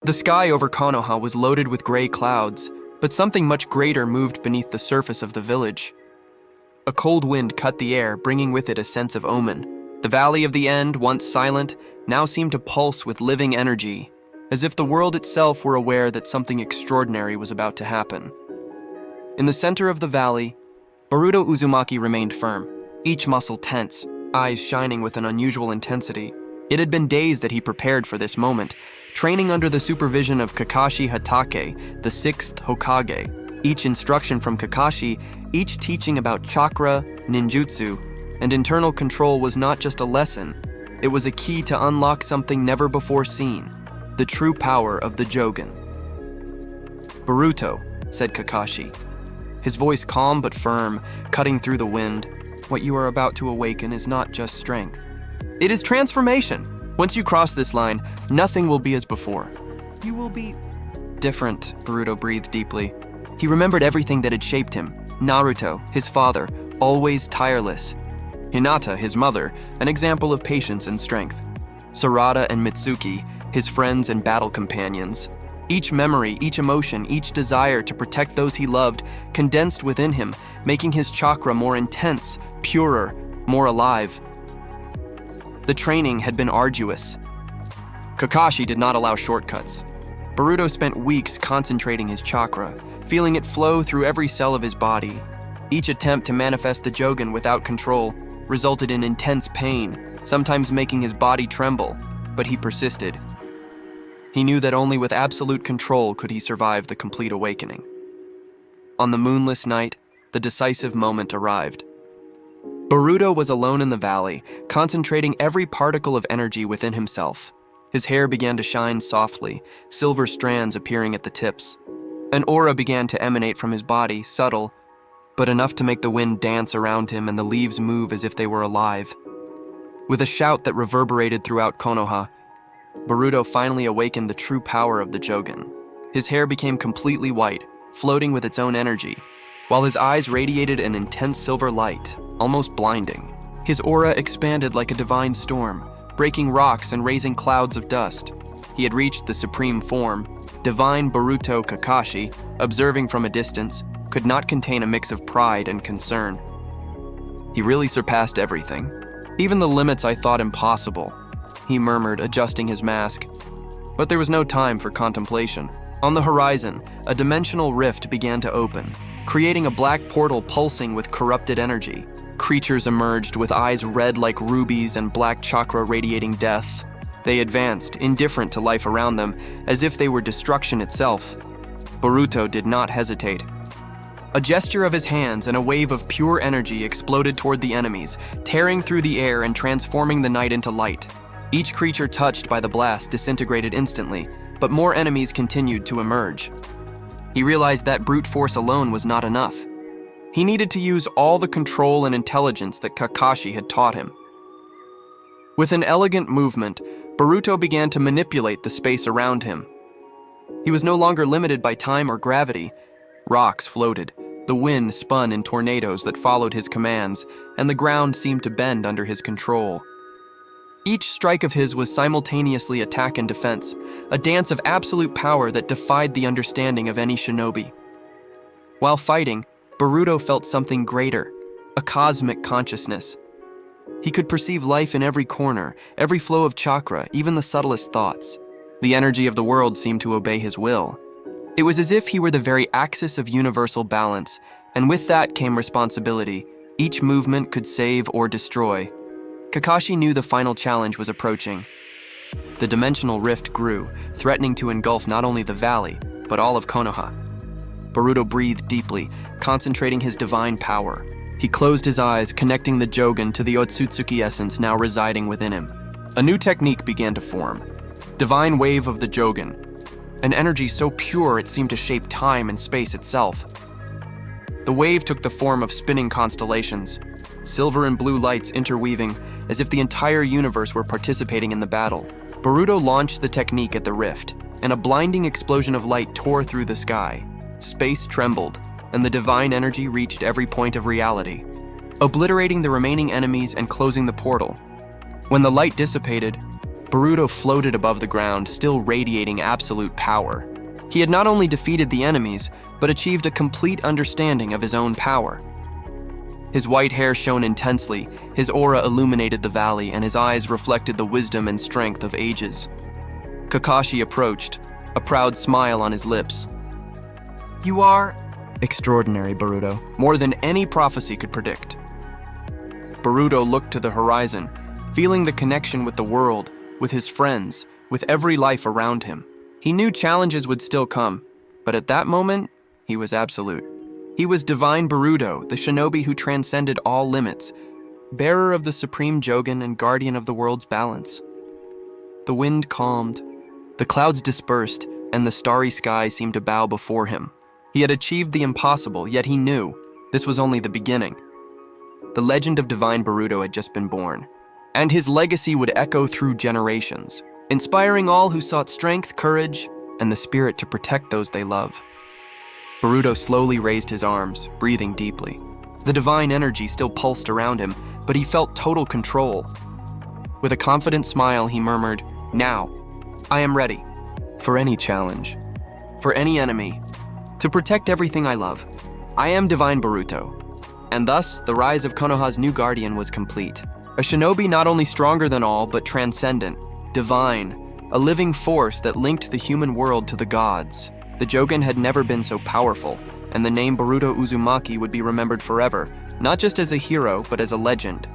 The sky over Konoha was loaded with gray clouds, but something much greater moved beneath the surface of the village. A cold wind cut the air, bringing with it a sense of omen. The Valley of the End, once silent, now seemed to pulse with living energy, as if the world itself were aware that something extraordinary was about to happen. In the center of the valley, Boruto Uzumaki remained firm, each muscle tense, eyes shining with an unusual intensity. It had been days that he prepared for this moment, training under the supervision of Kakashi Hatake, the 6th Hokage. Each instruction from Kakashi, each teaching about chakra, ninjutsu, and internal control was not just a lesson, it was a key to unlock something never before seen, the true power of the Jogan. "Boruto," said Kakashi, his voice calm but firm, cutting through the wind. "What you are about to awaken is not just strength. It is transformation. Once you cross this line, nothing will be as before. You will be different." Boruto breathed deeply. He remembered everything that had shaped him. Naruto, his father, always tireless. Hinata, his mother, an example of patience and strength. Sarada and Mitsuki, his friends and battle companions. Each memory, each emotion, each desire to protect those he loved condensed within him, making his chakra more intense, purer, more alive. The training had been arduous. Kakashi did not allow shortcuts. Boruto spent weeks concentrating his chakra, feeling it flow through every cell of his body. Each attempt to manifest the Jogan without control resulted in intense pain, sometimes making his body tremble, but he persisted. He knew that only with absolute control could he survive the complete awakening. On the moonless night, the decisive moment arrived. Boruto was alone in the valley, concentrating every particle of energy within himself. His hair began to shine softly, silver strands appearing at the tips. An aura began to emanate from his body, subtle, but enough to make the wind dance around him and the leaves move as if they were alive. With a shout that reverberated throughout Konoha, Boruto finally awakened the true power of the Jogan. His hair became completely white, floating with its own energy, while his eyes radiated an intense silver light, almost blinding. His aura expanded like a divine storm, breaking rocks and raising clouds of dust. He had reached the supreme form. Divine Boruto Kakashi, observing from a distance, could not contain a mix of pride and concern. "He really surpassed everything, even the limits I thought impossible," he murmured, adjusting his mask. But there was no time for contemplation. On the horizon, a dimensional rift began to open, creating a black portal pulsing with corrupted energy. Creatures emerged with eyes red like rubies and black chakra radiating death. They advanced, indifferent to life around them, as if they were destruction itself. Boruto did not hesitate. A gesture of his hands and a wave of pure energy exploded toward the enemies, tearing through the air and transforming the night into light. Each creature touched by the blast disintegrated instantly, but more enemies continued to emerge. He realized that brute force alone was not enough. He needed to use all the control and intelligence that Kakashi had taught him. With an elegant movement, Boruto began to manipulate the space around him. He was no longer limited by time or gravity. Rocks floated, the wind spun in tornadoes that followed his commands, and the ground seemed to bend under his control. Each strike of his was simultaneously attack and defense, a dance of absolute power that defied the understanding of any shinobi. While fighting, Boruto felt something greater, a cosmic consciousness. He could perceive life in every corner, every flow of chakra, even the subtlest thoughts. The energy of the world seemed to obey his will. It was as if he were the very axis of universal balance, and with that came responsibility. Each movement could save or destroy. Kakashi knew the final challenge was approaching. The dimensional rift grew, threatening to engulf not only the valley, but all of Konoha. Boruto breathed deeply, concentrating his divine power. He closed his eyes, connecting the Jogan to the Otsutsukis essence now residing within him. A new technique began to form. Divine Wave of the Jogan. An energy so pure it seemed to shape time and space itself. The wave took the form of spinning constellations, silver and blue lights interweaving, as if the entire universe were participating in the battle. Boruto launched the technique at the rift, and a blinding explosion of light tore through the sky. Space trembled, and the divine energy reached every point of reality, obliterating the remaining enemies and closing the portal. When the light dissipated, Boruto floated above the ground, still radiating absolute power. He had not only defeated the enemies, but achieved a complete understanding of his own power. His white hair shone intensely, his aura illuminated the valley, and his eyes reflected the wisdom and strength of ages. Kakashi approached, a proud smile on his lips. "You are extraordinary, Boruto, more than any prophecy could predict." Boruto looked to the horizon, feeling the connection with the world, with his friends, with every life around him. He knew challenges would still come, but at that moment, he was absolute. He was Divine Boruto, the shinobi who transcended all limits, bearer of the supreme Jogan and guardian of the world's balance. The wind calmed, the clouds dispersed, and the starry sky seemed to bow before him. He had achieved the impossible, yet he knew this was only the beginning. The legend of Divine Boruto had just been born, and his legacy would echo through generations, inspiring all who sought strength, courage, and the spirit to protect those they love. Boruto slowly raised his arms, breathing deeply. The divine energy still pulsed around him, but he felt total control. With a confident smile, he murmured, "Now, I am ready. For any challenge. For any enemy. To protect everything I love. I am Divine Boruto." And thus, the rise of Konoha's new guardian was complete. A shinobi not only stronger than all, but transcendent, divine, a living force that linked the human world to the gods. The Jogan had never been so powerful, and the name Boruto Uzumaki would be remembered forever, not just as a hero, but as a legend.